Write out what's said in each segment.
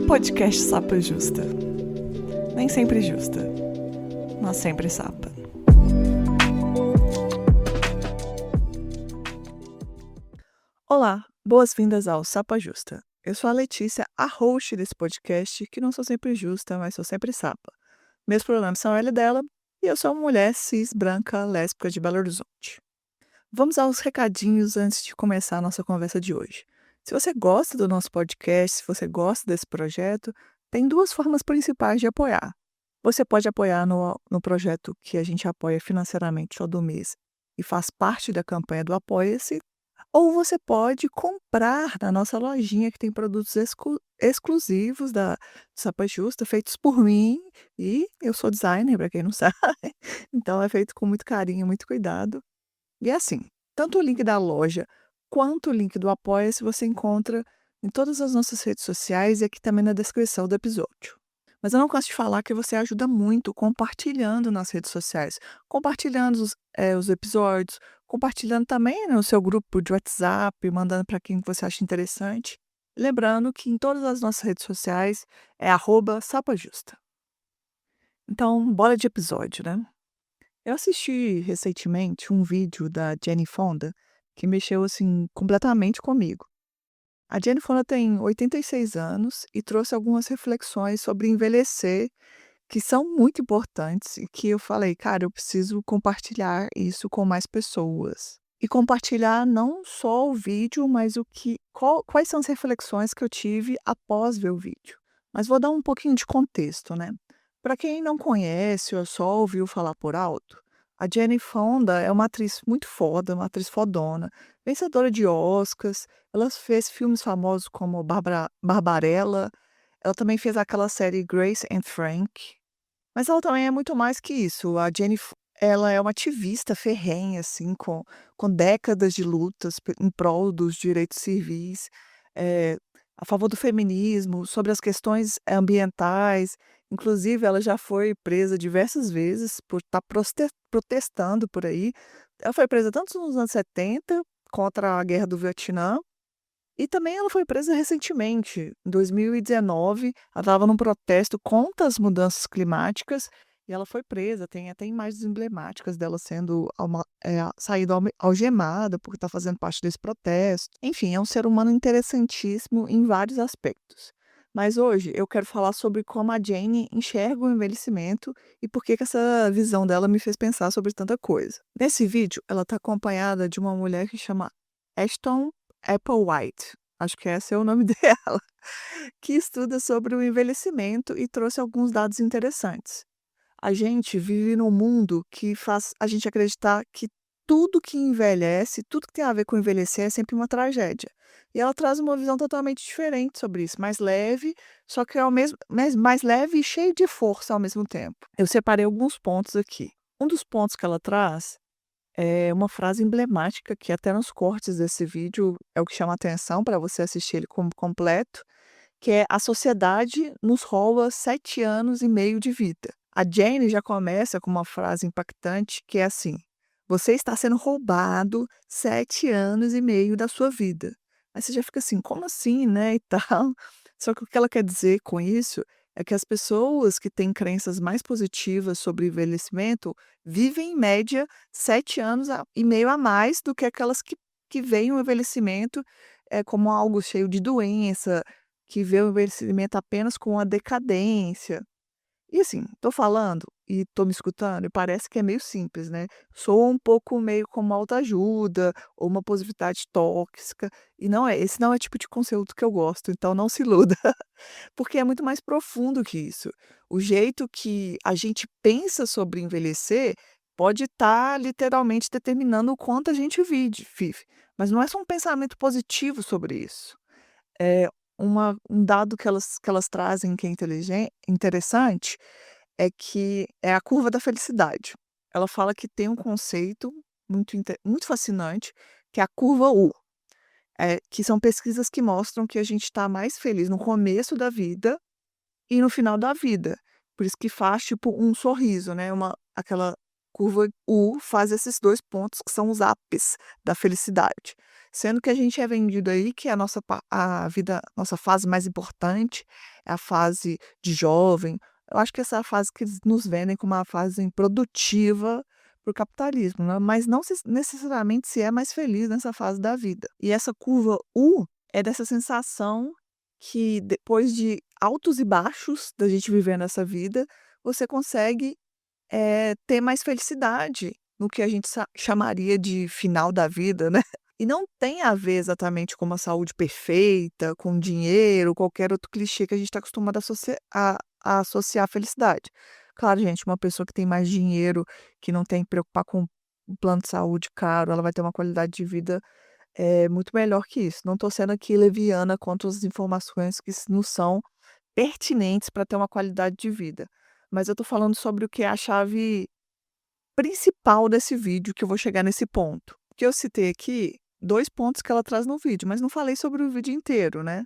Podcast Sapa Justa. Nem sempre justa, mas sempre sapa. Olá, boas-vindas ao Sapa Justa. Eu sou a Letícia, a host desse podcast, que não sou sempre justa, mas sou sempre sapa. Meus pronomes são ela e dela, e eu sou uma mulher cis, branca, lésbica de Belo Horizonte. Vamos aos recadinhos antes de começar a nossa conversa de hoje. Se você gosta do nosso podcast, se você gosta desse projeto, tem duas formas principais de apoiar. Você pode apoiar no projeto que a gente apoia financeiramente todo mês e faz parte da campanha do Apoia-se, ou você pode comprar na nossa lojinha que tem produtos exclusivos da Sapa Justa, feitos por mim, e eu sou designer, para quem não sabe, então é feito com muito carinho, muito cuidado. E é assim, tanto o link da loja quanto o link do Apoia-se você encontra em todas as nossas redes sociais e aqui também na descrição do episódio. Mas eu não gosto de falar que você ajuda muito compartilhando nas redes sociais, compartilhando os episódios, compartilhando também no seu grupo de WhatsApp, mandando para quem você acha interessante. Lembrando que em todas as nossas redes sociais é @sapajusta. Então, bora de episódio, né? Eu assisti recentemente um vídeo da Jane Fonda que mexeu assim completamente comigo. A Jane Fonda tem 86 anos e trouxe algumas reflexões sobre envelhecer que são muito importantes e que eu falei, cara, eu preciso compartilhar isso com mais pessoas. E compartilhar não só o vídeo, mas quais são as reflexões que eu tive após ver o vídeo. Mas vou dar um pouquinho de contexto, né? Para quem não conhece ou só ouviu falar por alto, a Jane Fonda é uma atriz muito foda, uma atriz fodona, vencedora de Oscars. Ela fez filmes famosos como Barbarella. Ela também fez aquela série Grace and Frank. Mas ela também é muito mais que isso. Ela é uma ativista ferrenha, assim, com décadas de lutas em prol dos direitos civis, eh, a favor do feminismo, sobre as questões ambientais. Inclusive, ela já foi presa diversas vezes por estar protestando por aí. Ela foi presa tanto nos anos 70, contra a guerra do Vietnã, e também ela foi presa recentemente, em 2019, ela estava num protesto contra as mudanças climáticas e ela foi presa. Tem até imagens emblemáticas dela sendo saída algemada por estar fazendo parte desse protesto. Enfim, é um ser humano interessantíssimo em vários aspectos. Mas hoje eu quero falar sobre como a Jane enxerga o envelhecimento e por que que essa visão dela me fez pensar sobre tanta coisa. Nesse vídeo, ela está acompanhada de uma mulher que chama Ashton Applewhite, acho que esse é o nome dela, que estuda sobre o envelhecimento e trouxe alguns dados interessantes. A gente vive num mundo que faz a gente acreditar que tudo que envelhece, tudo que tem a ver com envelhecer é sempre uma tragédia. E ela traz uma visão totalmente diferente sobre isso, mais leve, só que mais leve e cheio de força ao mesmo tempo. Eu separei alguns pontos aqui. Um dos pontos que ela traz é uma frase emblemática que até nos cortes desse vídeo é o que chama atenção para você assistir ele como completo, que é: "A sociedade nos rouba 7 anos e meio de vida". A Jane já começa com uma frase impactante que é assim: "Você está sendo roubado 7 anos e meio da sua vida". Aí você já fica assim: "Como assim, né, e tal". Só que o que ela quer dizer com isso é que as pessoas que têm crenças mais positivas sobre envelhecimento vivem, em média, 7 anos e meio a mais do que aquelas que veem o envelhecimento, como algo cheio de doença, que vê o envelhecimento apenas com a decadência. E assim, tô falando e tô me escutando e parece que é meio simples, né. Soa um pouco meio como autoajuda ou uma positividade tóxica, e não é. Esse não é o tipo de conteúdo que eu gosto, então não se iluda, porque é muito mais profundo que isso. O jeito que a gente pensa sobre envelhecer pode estar literalmente determinando o quanto a gente vive, mas não é só um pensamento positivo sobre isso. É um dado que elas trazem que é interessante, é que é a curva da felicidade. Ela fala que tem um conceito muito fascinante, que é a curva U, que são pesquisas que mostram que a gente está mais feliz no começo da vida e no final da vida. Por isso que faz tipo um sorriso, né, aquela curva U faz esses 2 pontos que são os ápices da felicidade. Sendo que a gente é vendido aí que a vida nossa fase mais importante é a fase de jovem. Eu acho que essa é a fase que eles nos vendem como uma fase produtiva para o capitalismo, né, mas não necessariamente se é mais feliz nessa fase da vida. E essa curva U é dessa sensação que depois de altos e baixos da gente vivendo essa vida, você consegue ter mais felicidade no que a gente chamaria de final da vida, né. E não tem a ver exatamente com uma saúde perfeita, com dinheiro, qualquer outro clichê que a gente está acostumado a associar a felicidade. Claro, gente, uma pessoa que tem mais dinheiro, que não tem que preocupar com um plano de saúde caro, ela vai ter uma qualidade de vida, muito melhor que isso. Não estou sendo aqui leviana quanto às informações que nos são pertinentes para ter uma qualidade de vida. Mas eu tô falando sobre o que é a chave principal desse vídeo, que eu vou chegar nesse ponto. Que eu citei aqui 2 pontos que ela traz no vídeo, mas não falei sobre o vídeo inteiro, né.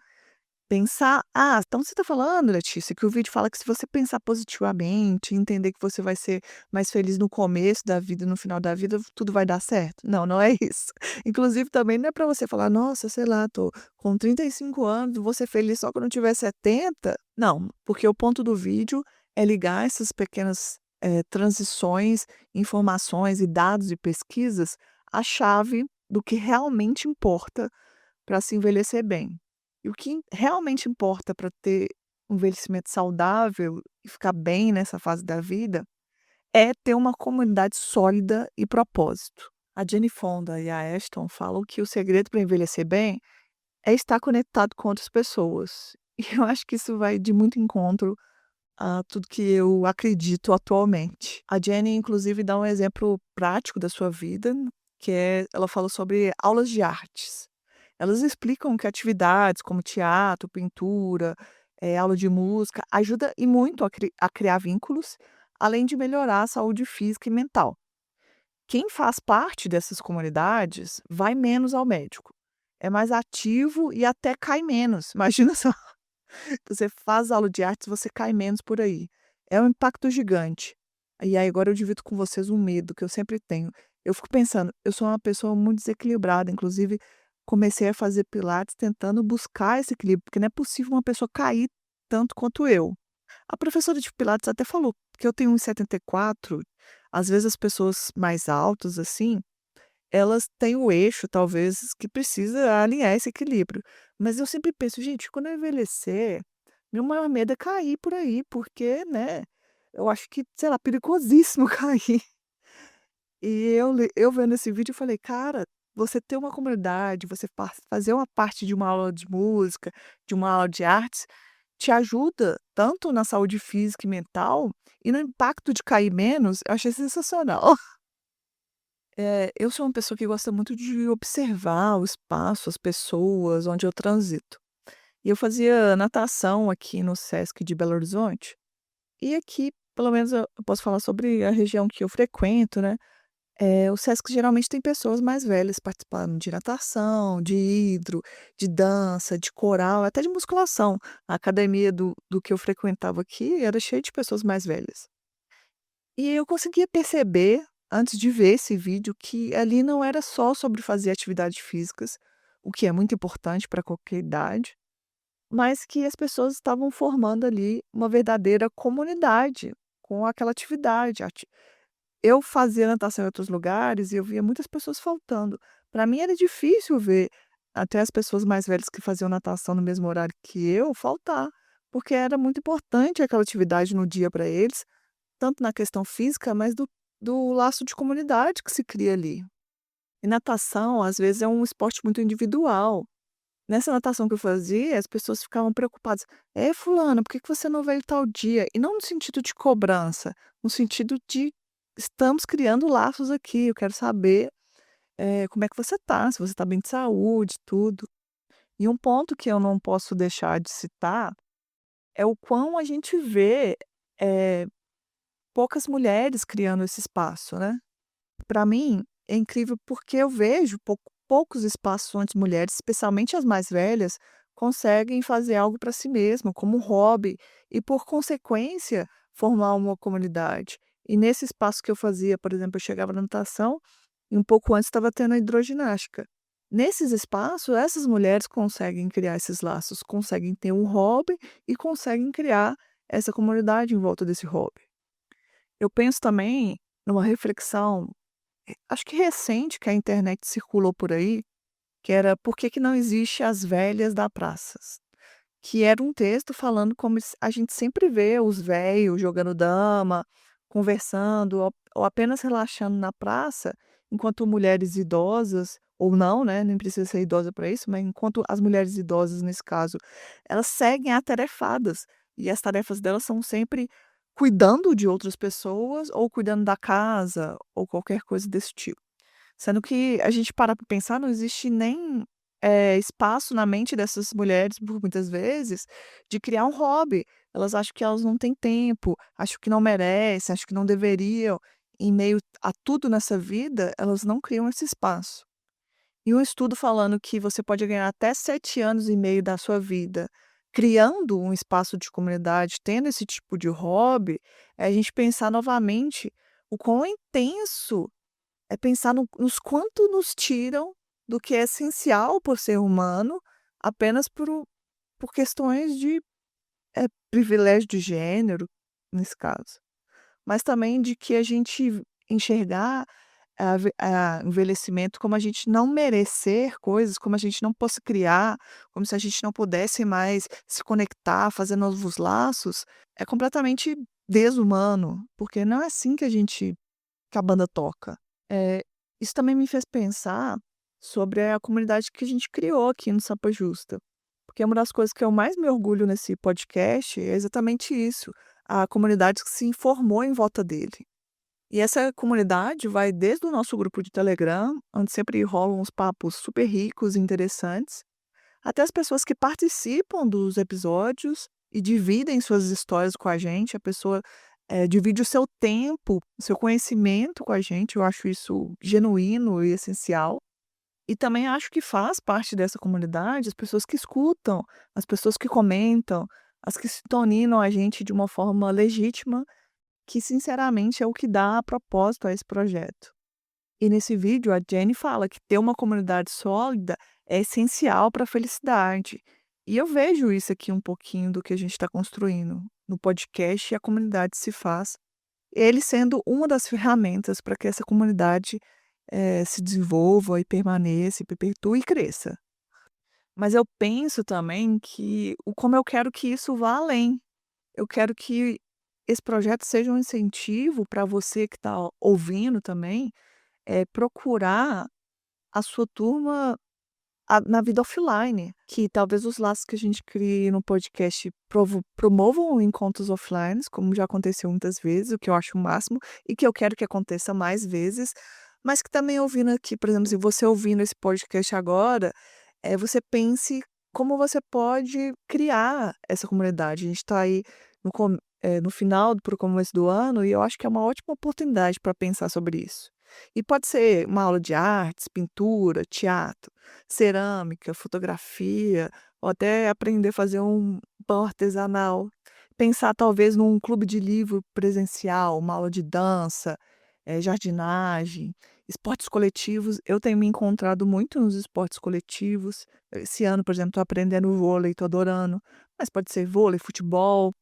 Pensar então você tá falando, Letícia, que o vídeo fala que se você pensar positivamente, entender que você vai ser mais feliz no começo da vida e no final da vida, tudo vai dar certo. Não, não é isso. Inclusive também não é pra você falar: "Nossa, sei lá, tô com 35 anos, vou ser feliz só quando eu tiver 70". Não, porque o ponto do vídeo é ligar essas pequenas, transições, informações e dados e pesquisas à chave do que realmente importa para se envelhecer bem. E o que realmente importa para ter um envelhecimento saudável e ficar bem nessa fase da vida, é ter uma comunidade sólida e propósito. A Jane Fonda e a Ashton falam que o segredo para envelhecer bem é estar conectado com outras pessoas. E eu acho que isso vai de muito encontro a tudo que eu acredito atualmente. A Jenny, inclusive, dá um exemplo prático da sua vida, ela fala sobre aulas de artes. Elas explicam que atividades como teatro, pintura, aula de música, ajuda e muito a criar vínculos, além de melhorar a saúde física e mental. Quem faz parte dessas comunidades vai menos ao médico, é mais ativo e até cai menos. Imagina só. Você faz aula de artes, você cai menos por aí. É um impacto gigante. E aí agora eu divido com vocês um medo que eu sempre tenho. Eu fico pensando, eu sou uma pessoa muito desequilibrada, inclusive comecei a fazer pilates tentando buscar esse equilíbrio, porque não é possível uma pessoa cair tanto quanto eu. A professora de pilates até falou que eu tenho 1,74. Às vezes as pessoas mais altas assim, elas têm o eixo, talvez, que precisa alinhar esse equilíbrio. Mas eu sempre penso: "Gente, quando eu envelhecer, meu maior medo é cair por aí", porque, né, eu acho que, sei lá, perigosíssimo cair. E eu vendo esse vídeo, eu falei: "Cara, você ter uma comunidade, você fazer uma parte de uma aula de música, de uma aula de artes, te ajuda tanto na saúde física e mental, e no impacto de cair menos", eu achei sensacional. Eu sou uma pessoa que gosta muito de observar o espaço, as pessoas, onde eu transito. E eu fazia natação aqui no Sesc de Belo Horizonte, e aqui, pelo menos eu posso falar sobre a região que eu frequento, né, o Sesc geralmente tem pessoas mais velhas participando de natação, de hidro, de dança, de coral, até de musculação. A academia do que eu frequentava aqui era cheia de pessoas mais velhas. E eu conseguia perceber, antes de ver esse vídeo, que ali não era só sobre fazer atividades físicas, o que é muito importante para qualquer idade, mas que as pessoas estavam formando ali uma verdadeira comunidade com aquela atividade. Eu fazia natação em outros lugares e eu via muitas pessoas faltando. Para mim era difícil ver até as pessoas mais velhas que faziam natação no mesmo horário que eu faltar, porque era muito importante aquela atividade no dia para eles, tanto na questão física, mas do laço de comunidade que se cria ali. E natação, às vezes, é um esporte muito individual. Nessa natação que eu fazia, as pessoas ficavam preocupadas: "É, fulano, por que que você não veio tal dia?" E não no sentido de cobrança, no sentido de: "Estamos criando laços aqui, eu quero saber, como é que você tá, se você tá bem de saúde, tudo". E um ponto que eu não posso deixar de citar é o quão a gente vê, eh poucas mulheres criando esse espaço, né. Para mim, é incrível porque eu vejo poucos espaços onde mulheres, especialmente as mais velhas, conseguem fazer algo para si mesma, como um hobby, e por consequência, formar uma comunidade. E nesse espaço que eu fazia, por exemplo, eu chegava na natação e um pouco antes estava tendo a hidroginástica. Nesses espaços, essas mulheres conseguem criar esses laços, conseguem ter um hobby e conseguem criar essa comunidade em volta desse hobby. Eu penso também numa reflexão, acho que recente, que a internet circulou por aí, que era por que que não existe as velhas da praça? Que era um texto falando como a gente sempre vê os velhos jogando dama, conversando ou apenas relaxando na praça, enquanto mulheres idosas, ou não, né, nem precisa ser idosa para isso, mas enquanto as mulheres idosas, nesse caso, elas seguem atarefadas, e as tarefas delas são sempre cuidando de outras pessoas ou cuidando da casa ou qualquer coisa desse tipo. Sendo que a gente para pra pensar, não existe nem, espaço na mente dessas mulheres, por muitas vezes, de criar um hobby. Elas acham que elas não têm tempo, acham que não merecem, acham que não deveriam. Em meio a tudo nessa vida, elas não criam esse espaço. E um estudo falando que você pode ganhar até 7 anos e meio da sua vida criando um espaço de comunidade, tendo esse tipo de hobby, é a gente pensar novamente o quão é intenso é pensar nos quanto nos tiram do que é essencial por ser humano, apenas por questões de, privilégio de gênero, nesse caso. Mas também de que a gente enxergar a envelhecimento como a gente não merecer coisas, como a gente não possa criar, como se a gente não pudesse mais se conectar, fazer novos laços, é completamente desumano, porque não é assim que a banda toca. Isso também me fez pensar sobre a comunidade que a gente criou aqui no Sapa Justa, porque uma das coisas que eu mais me orgulho nesse podcast é exatamente isso, a comunidade que se formou em volta dele. E essa comunidade vai desde o nosso grupo de Telegram, onde sempre rolam uns papos super ricos e interessantes, até as pessoas que participam dos episódios e dividem suas histórias com a gente. A pessoa, divide o seu tempo, o seu conhecimento com a gente. Eu acho isso genuíno e essencial. E também acho que faz parte dessa comunidade as pessoas que escutam, as pessoas que comentam, as que sintonizam a gente de uma forma legítima, que sinceramente é o que dá propósito a esse projeto. E nesse vídeo a Jenny fala que ter uma comunidade sólida é essencial para a felicidade. E eu vejo isso aqui um pouquinho do que a gente está construindo no podcast e a comunidade se faz. Ele sendo uma das ferramentas para que essa comunidade se desenvolva e permaneça, e perpetue e cresça. Mas eu penso também que como eu quero que isso vá além. Eu quero que esse projeto seja um incentivo para você que está ouvindo também, procurar a sua turma na vida offline, que talvez os laços que a gente crie no podcast promovam encontros offline, como já aconteceu muitas vezes, o que eu acho o máximo, e que eu quero que aconteça mais vezes, mas que também ouvindo aqui, por exemplo, se você ouvindo esse podcast agora, você pense como você pode criar essa comunidade. A gente está aí no final para o começo do ano e eu acho que é uma ótima oportunidade para pensar sobre isso. E pode ser uma aula de artes, pintura, teatro, cerâmica, fotografia, ou até aprender a fazer um pão artesanal. Pensar talvez num clube de livro presencial, uma aula de dança, jardinagem, esportes coletivos. Eu tenho me encontrado muito nos esportes coletivos. Esse ano, por exemplo, estou aprendendo vôlei, estou adorando. Mas pode ser vôlei, futebol,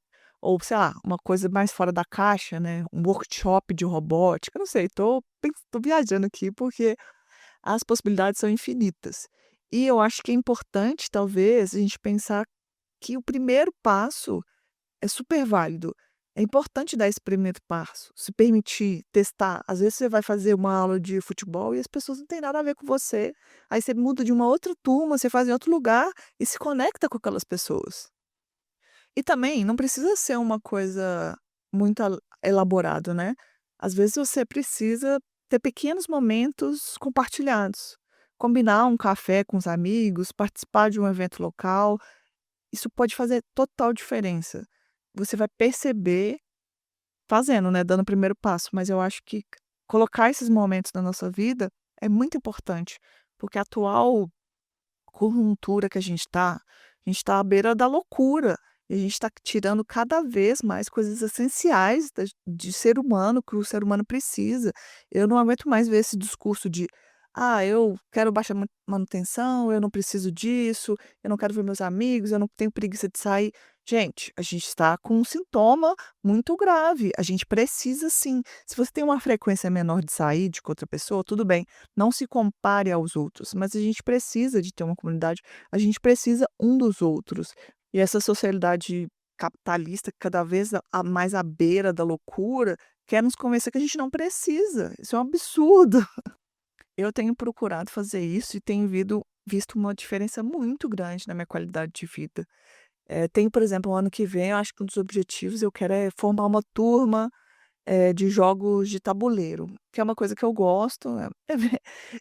ou sei lá, uma coisa mais fora da caixa, né, um workshop de robótica, não sei, tô viajando aqui, porque as possibilidades são infinitas. E eu acho que é importante, talvez, a gente pensar que o primeiro passo é super válido. É importante dar esse primeiro passo, se permitir testar. Às vezes você vai fazer uma aula de futebol e as pessoas não têm nada a ver com você, aí você muda de uma outra turma, você faz em outro lugar e se conecta com aquelas pessoas. E também não precisa ser uma coisa muito elaborado, né. Às vezes você precisa ter pequenos momentos compartilhados. Combinar um café com os amigos, participar de um evento local, isso pode fazer total diferença. Você vai perceber fazendo, né, dando o primeiro passo, mas eu acho que colocar esses momentos na nossa vida é muito importante, porque a atual conjuntura que a gente está à beira da loucura. E a gente está tirando cada vez mais coisas essenciais de ser humano, que o ser humano precisa. Eu não aguento mais ver esse discurso de: "Ah, eu quero baixa manutenção, eu não preciso disso, eu não quero ver meus amigos, eu não tenho preguiça de sair". Gente, a gente está com um sintoma muito grave, a gente precisa sim. Se você tem uma frequência menor de sair de com outra pessoa, tudo bem, não se compare aos outros, mas a gente precisa de ter uma comunidade, a gente precisa um dos outros. E essa sociedade capitalista, cada vez mais à beira da loucura, quer nos convencer que a gente não precisa. Isso é um absurdo. Eu tenho procurado fazer isso e tenho visto uma diferença muito grande na minha qualidade de vida. Tem, por exemplo, o ano que vem, eu acho que um dos objetivos eu quero é formar uma turma, de jogos de tabuleiro, que é uma coisa que eu gosto,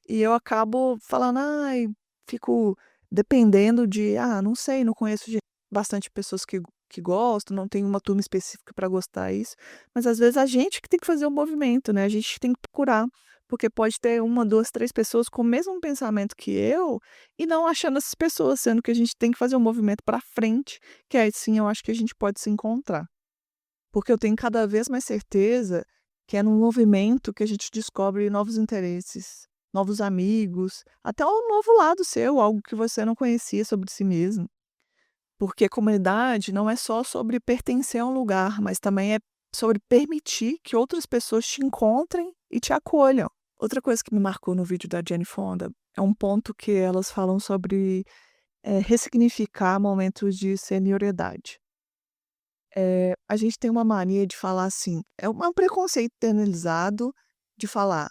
e eu acabo falando: "Ai", fico dependendo de, não sei, não conheço bastante pessoas que gostam, não tem uma turma específica para gostar isso, mas às vezes a gente que tem que fazer o movimento, né, a gente tem que procurar, porque pode ter uma, 2, 3 pessoas com o mesmo pensamento que eu, e não achando essas pessoas, sendo que a gente tem que fazer um movimento para frente, que aí sim eu acho que a gente pode se encontrar. Porque eu tenho cada vez mais certeza que é no movimento que a gente descobre novos interesses, novos amigos, até um novo lado seu, algo que você não conhecia sobre si mesmo. Porque comunidade não é só sobre pertencer a um lugar, mas também é sobre permitir que outras pessoas te encontrem e te acolham. Outra coisa que me marcou no vídeo da Jane Fonda é um ponto que elas falam sobre ressignificar momentos de senioridade. A gente tem uma mania de falar assim, é um preconceito internalizado de falar: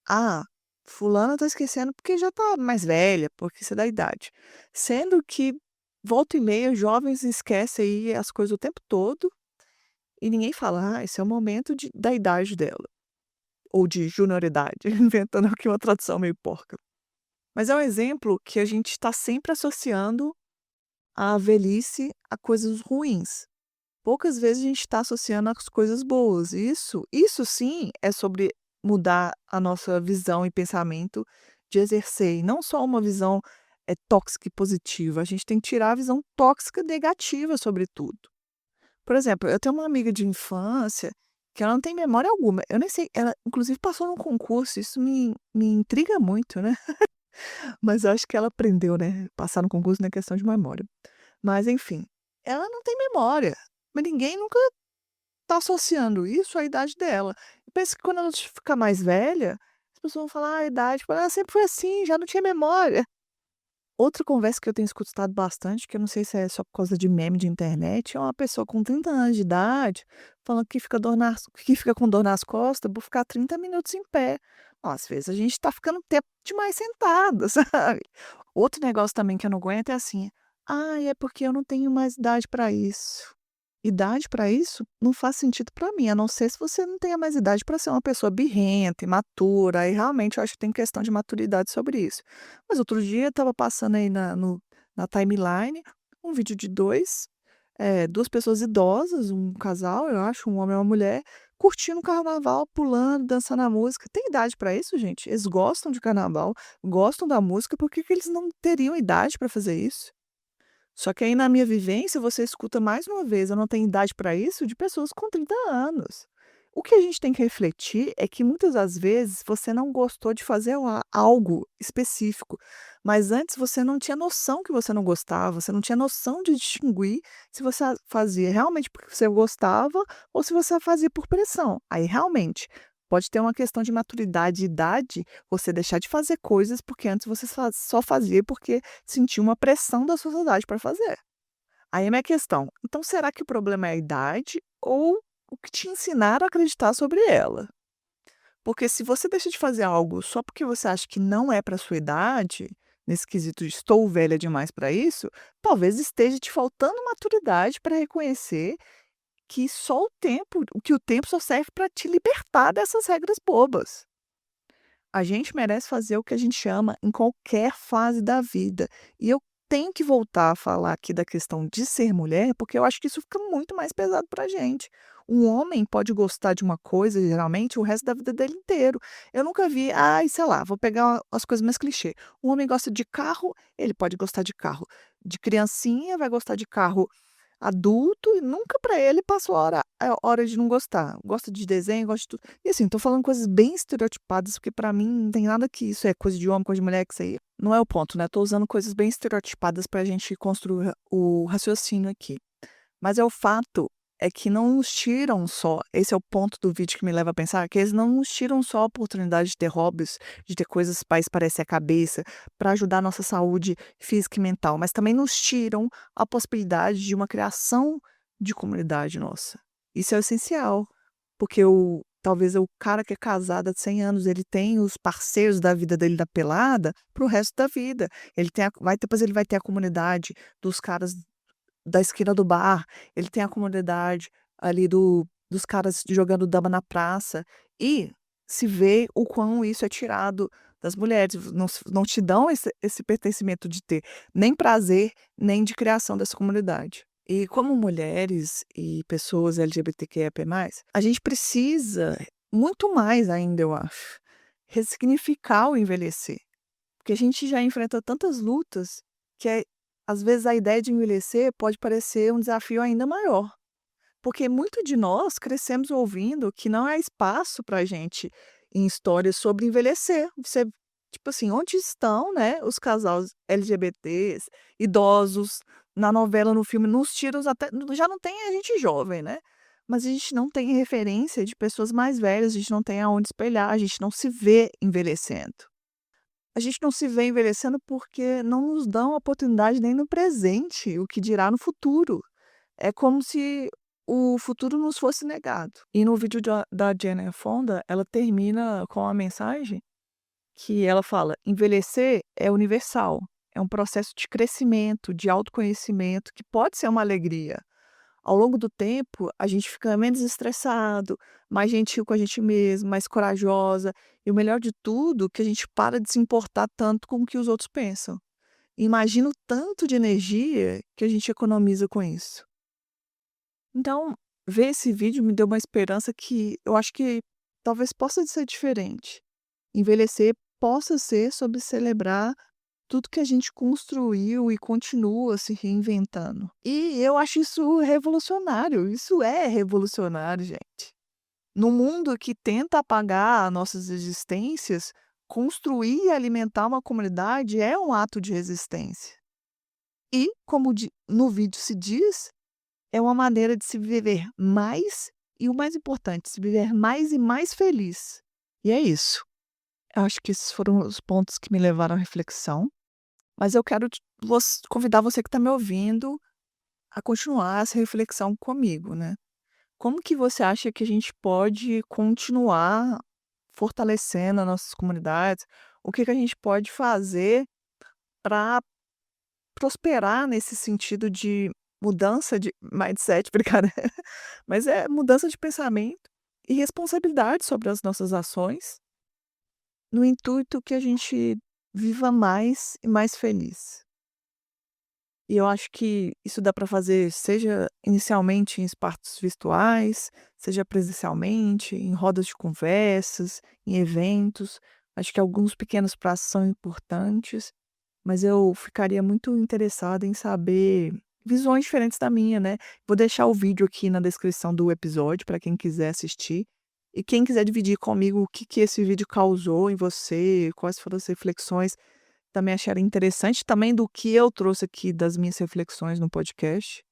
"Ah, fulana tá esquecendo porque já tá mais velha, porque isso é da idade". Sendo que volta e meia jovens esquecem aí as coisas o tempo todo e ninguém fala: "Ah, esse é o momento da idade dela", ou de junioridade, inventando aqui uma tradução meio porca. Mas é um exemplo que a gente está sempre associando a velhice a coisas ruins. Poucas vezes a gente está associando as coisas boas. Isso sim é sobre mudar a nossa visão e pensamento de exercer, e não só uma visão, tóxica e positiva, a gente tem que tirar a visão tóxica e negativa sobre tudo. Por exemplo, eu tenho uma amiga de infância que ela não tem memória alguma, eu nem sei, ela inclusive passou num concurso, isso me intriga muito, né, mas eu acho que ela aprendeu, né, passar no concurso não é questão de memória. Mas enfim, ela não tem memória, mas ninguém nunca tá associando isso à idade dela. Eu penso que quando ela ficar mais velha, as pessoas vão falar: "Ah, a idade, tipo, ela sempre foi assim, já não tinha memória". Outra conversa que eu tenho escutado bastante, que eu não sei se é só por causa de meme de internet, é uma pessoa com 30 anos de idade falando que fica com dor nas costas por ficar 30 minutos em pé. Ó, às vezes a gente tá ficando tempo demais sentada, sabe. Outro negócio também que eu não aguento é assim: "Ai, é porque eu não tenho mais idade para isso". Idade para isso não faz sentido para mim, a não ser se você não tenha mais idade para ser uma pessoa birrenta, imatura, aí realmente eu acho que tem questão de maturidade sobre isso. Mas outro dia estava passando aí na timeline, um vídeo de 2 pessoas idosas, um casal, eu acho, um homem e uma mulher, curtindo o carnaval, pulando, dançando a música. Tem idade para isso, gente? Eles gostam de carnaval, gostam da música, por que que eles não teriam idade para fazer isso? Só que aí na minha vivência você escuta mais uma vez, eu não tenho idade para isso, de pessoas com 30 anos. O que a gente tem que refletir é que muitas das vezes você não gostou de fazer algo específico, mas antes você não tinha noção que você não gostava, você não tinha noção de distinguir se você fazia realmente porque você gostava ou se você fazia por pressão. Aí realmente pode ter uma questão de maturidade e idade, você deixar de fazer coisas porque antes você só fazia porque sentiu uma pressão da sociedade para fazer. Aí a minha questão, então será que o problema é a idade ou o que te ensinaram a acreditar sobre ela? Porque se você deixa de fazer algo só porque você acha que não é para sua idade, nesse quesito de estou velha demais para isso, talvez esteja te faltando maturidade para reconhecer que o tempo só serve para te libertar dessas regras bobas. A gente merece fazer o que a gente ama em qualquer fase da vida. E eu tenho que voltar a falar aqui da questão de ser mulher, porque eu acho que isso fica muito mais pesado pra gente. Um homem pode gostar de uma coisa, geralmente, o resto da vida dele inteiro. Eu nunca vi, ai, sei lá, vou pegar as coisas mais clichê. Um homem gosta de carro, ele pode gostar de carro de criancinha, vai gostar de carro adulto e nunca pra ele passou a hora de não gostar. Gosta de desenho, gosta de tudo. E assim, tô falando coisas bem estereotipadas, porque pra mim não tem nada que isso é coisa de homem, coisa de mulher, que isso aí não é o ponto, né, tô usando coisas bem estereotipadas pra gente construir o raciocínio aqui. Mas é o fato é que não nos tiram só esse é o ponto do vídeo que me leva a pensar, que eles não nos tiram só a oportunidade de ter hobbies, de ter coisas para espairecer a cabeça, para ajudar a nossa saúde física e mental, mas também nos tiram a possibilidade de uma criação de comunidade nossa. Isso é essencial, porque talvez o cara que é casado há 100 anos, ele tem os parceiros da vida dele da pelada para o resto da vida. Ele tem depois ele vai ter a comunidade dos caras da esquina do bar, ele tem a comunidade ali dos caras jogando dama na praça, e se vê o quão isso é tirado das mulheres, não te dão esse pertencimento de ter nem prazer, nem de criação dessa comunidade. E como mulheres e pessoas LGBTQIAP+, a gente precisa, muito mais ainda eu acho, ressignificar o envelhecer. Porque a gente já enfrenta tantas lutas que às vezes a ideia de envelhecer pode parecer um desafio ainda maior. Porque muito de nós crescemos ouvindo que não há espaço para gente em histórias sobre envelhecer. Você, tipo assim, onde estão, né, os casais LGBTs, idosos, na novela, no filme, nos tiros até. Já não tem a gente jovem, né? Mas a gente não tem referência de pessoas mais velhas, a gente não tem aonde espelhar, a gente não se vê envelhecendo. A gente não se vê envelhecendo porque não nos dão oportunidade nem no presente, o que dirá no futuro. É como se o futuro nos fosse negado. E no vídeo da Jane Fonda, ela termina com a mensagem que ela fala: envelhecer é universal, é um processo de crescimento, de autoconhecimento, que pode ser uma alegria. Ao longo do tempo, a gente fica menos estressado, mais gentil com a gente mesmo, mais corajosa, e o melhor de tudo, que a gente para de se importar tanto com o que os outros pensam. Imagina o tanto de energia que a gente economiza com isso. Então, ver esse vídeo me deu uma esperança que eu acho que talvez possa ser diferente. Envelhecer possa ser sobre celebrar tudo que a gente construiu e continua se reinventando. E eu acho isso é revolucionário, gente. No mundo que tenta apagar nossas existências, construir e alimentar uma comunidade é um ato de resistência. E, como no vídeo se diz, é uma maneira de se viver mais e, o mais importante, se viver mais e mais feliz. E é isso. Eu acho que esses foram os pontos que me levaram à reflexão. Mas eu quero convidar você que está me ouvindo a continuar essa reflexão comigo, né. Como que você acha que a gente pode continuar fortalecendo as nossas comunidades? O que que a gente pode fazer para prosperar nesse sentido de mudança de mindset, brincadeira, mas é mudança de pensamento e responsabilidade sobre as nossas ações, no intuito que a gente viva mais e mais feliz. E eu acho que isso dá para fazer, seja inicialmente em espaços virtuais, seja presencialmente, em rodas de conversas, em eventos. Acho que alguns pequenos passos são importantes, mas eu ficaria muito interessada em saber visões diferentes da minha, né. Vou deixar o vídeo aqui na descrição do episódio para quem quiser assistir. E quem quiser dividir comigo o que que esse vídeo causou em você, quais foram as reflexões também acharam interessante, também do que eu trouxe aqui das minhas reflexões no podcast,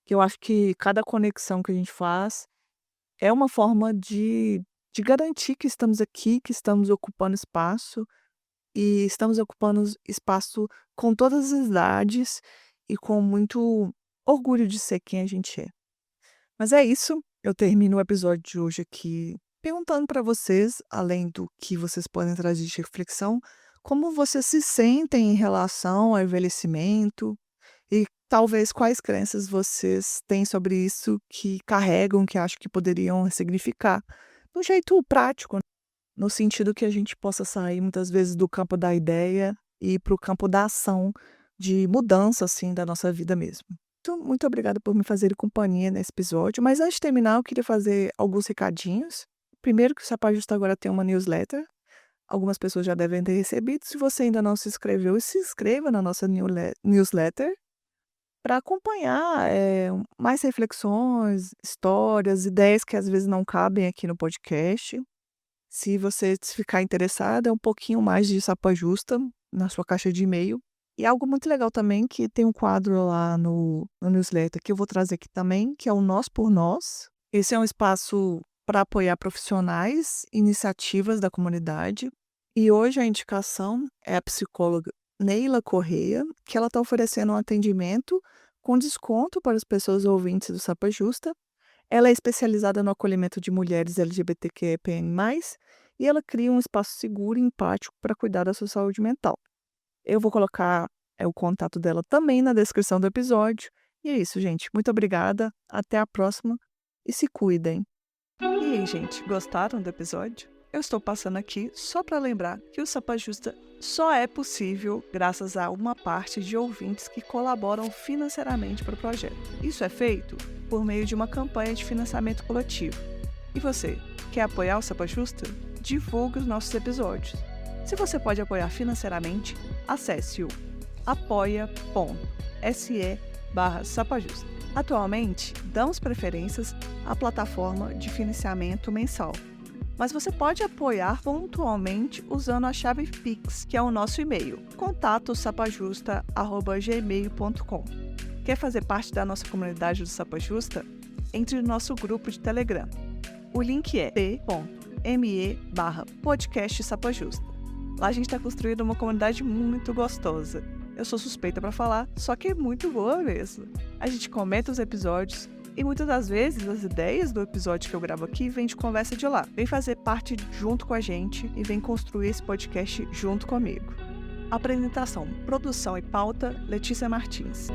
que eu acho que cada conexão que a gente faz é uma forma de garantir que estamos aqui, que estamos ocupando espaço, e estamos ocupando espaço com todas as idades e com muito orgulho de ser quem a gente é. Mas é isso, eu termino o episódio de hoje aqui perguntando para vocês, além do que vocês podem trazer de reflexão, como vocês se sentem em relação ao envelhecimento e talvez quais crenças vocês têm sobre isso que carregam, que acham que poderiam significar, de um jeito prático, no sentido que a gente possa sair muitas vezes do campo da ideia e ir para o campo da ação, de mudança assim da nossa vida mesmo. Muito obrigada por me fazerem companhia nesse episódio, mas antes de terminar eu queria fazer alguns recadinhos. Primeiro que o Sapato Justo agora tem uma newsletter, algumas pessoas já devem ter recebido. Se você ainda não se inscreveu, se inscreva na nossa newsletter para acompanhar mais reflexões, histórias, ideias que às vezes não cabem aqui no podcast. Se você ficar interessado, é um pouquinho mais de Sapa Justa na sua caixa de e-mail. E algo muito legal também, que tem um quadro lá no newsletter que eu vou trazer aqui também, que é o Nós por Nós. Esse é um espaço para apoiar profissionais, iniciativas da comunidade. E hoje a indicação é a psicóloga Neila Correia, que ela está oferecendo um atendimento com desconto para as pessoas ouvintes do Sapa Justa. Ela é especializada no acolhimento de mulheres LGBTQIAPN+, e ela cria um espaço seguro e empático para cuidar da sua saúde mental. Eu vou colocar o contato dela também na descrição do episódio. E é isso, gente. Muito obrigada. Até a próxima e se cuidem. E aí, gente, gostaram do episódio? Eu estou passando aqui só para lembrar que o Sapa Justa só é possível graças a uma parte de ouvintes que colaboram financeiramente para o projeto. Isso é feito por meio de uma campanha de financiamento coletivo. E você, quer apoiar o Sapa Justa? Divulgue os nossos episódios. Se você pode apoiar financeiramente, acesse o apoia.se/sapajusta. Atualmente, damos preferências à plataforma de financiamento mensal, mas você pode apoiar pontualmente usando a chave Pix, que é o nosso e-mail, contato@sapajusta@gmail.com. Quer fazer parte da nossa comunidade do Sapa Justa? Entre no nosso grupo de Telegram. O link é t.me/podcast Sapa Justa. Lá a gente está construindo uma comunidade muito gostosa. Eu sou suspeita para falar, só que é muito boa mesmo. A gente comenta os episódios e muitas das vezes as ideias do episódio que eu gravo aqui vêm de conversa de lá. Vem fazer parte junto com a gente e vem construir esse podcast junto comigo. Apresentação, produção e pauta, Letícia Martins.